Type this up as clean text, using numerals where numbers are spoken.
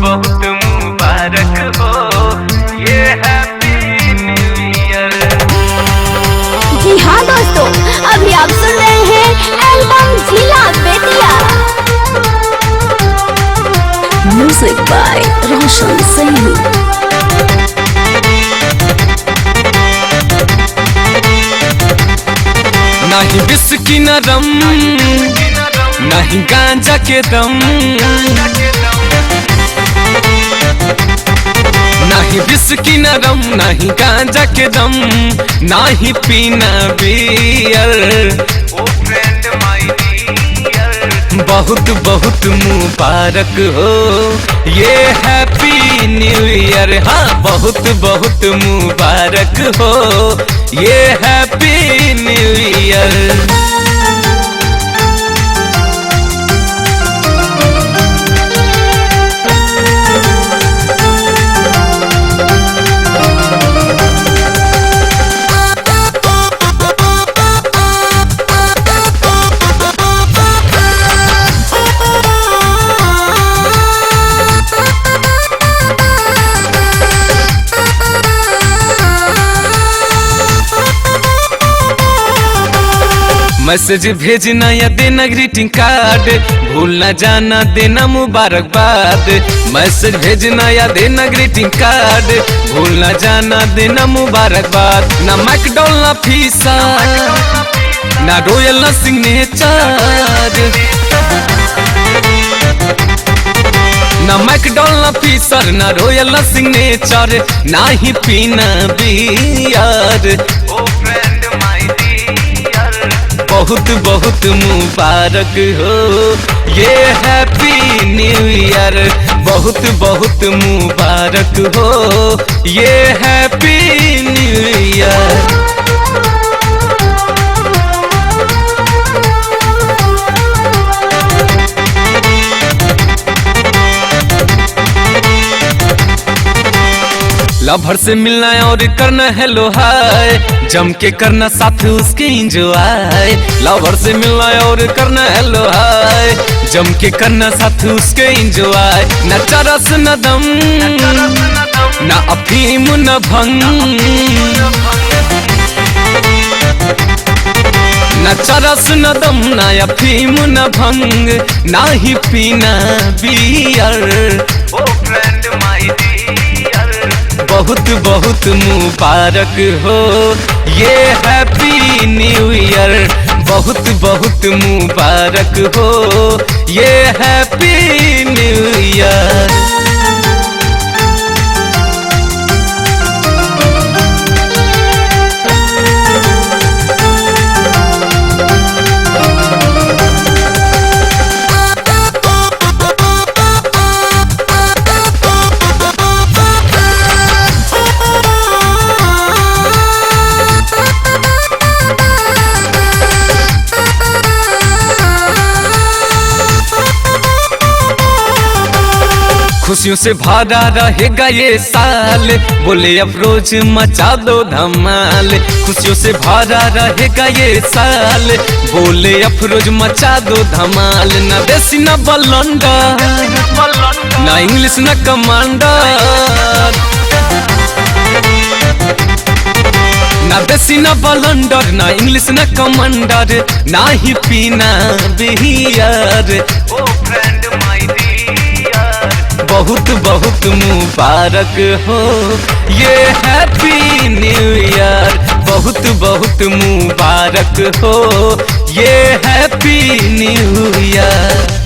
बहुत मुबारक हो ये हैप्पी न्यू ईयर। जी हाँ दोस्तों, अभी आप सुन रहे हैं एल्बम जिला बेतिया। म्यूजिक बाय रोशन सैनी। नहीं बिस्की न रम नहीं गांजा के दम, नहीं बिस्की न रम नहीं गांजा के दम, नहीं पीना बियर। ओ फ्रेंड माय डियर, बहुत बहुत मुबारक हो ये हैप्पी न्यू ईयर। हाँ बहुत बहुत मुबारक हो ये हैप्पी न्यू ईयर। मैसेज भेजना या देना ग्रीटिंग कार्ड, भूल न जाना देना मुबारकबाद। मैसेज भेजना या देना ग्रीटिंग कार्ड, भूल न जाना देना मुबारकबाद। ना मैकडॉल ना फीसा ना रॉयल ना सिग्नेचर, ना मैकडॉल ना फीसर ना रॉयल ना सिग्नेचर, ना ही पीना बियर। ओ फ्रेंड माय डियर, बहुत बहुत मुबारक हो ये हैप्पी न्यू ईयर। बहुत बहुत मुबारक हो ये हैप्पी न्यू ईयर। लवर से मिलना है और करना हेलो हाय, जम के करना साथ उसके इंजॉय। लवर से मिलना है और करना हेलो हाय, जम के करना साथ उसके इंजॉय। न चरस न दम न अफीम न भंग, न चरस न दम न अफीम न भंग, ना ही पीना बियर। ओ फ्रेंड माय डियर, बहुत बहुत मुबारक हो ये हैप्पी न्यू ईयर। बहुत बहुत मुबारक हो ये हैप्पी न्यू ईयर। खुशियों से भरा रहेगा ये साल, बोले अफरोज मचा दो धमाल। खुशियों से भरा रहेगा ये साल, बोले अफरोज मचा दो धमाल। न देसी न बलंडर न इंग्लिश न कमांडर, ना देसी न बलंडर ना इंग्लिश न कमांडर, ना ही पीना बियर। ओ फ्रेंड माय डियर, बहुत बहुत मुबारक हो ये हैप्पी न्यू ईयर। बहुत बहुत मुबारक हो ये हैप्पी न्यू ईयर।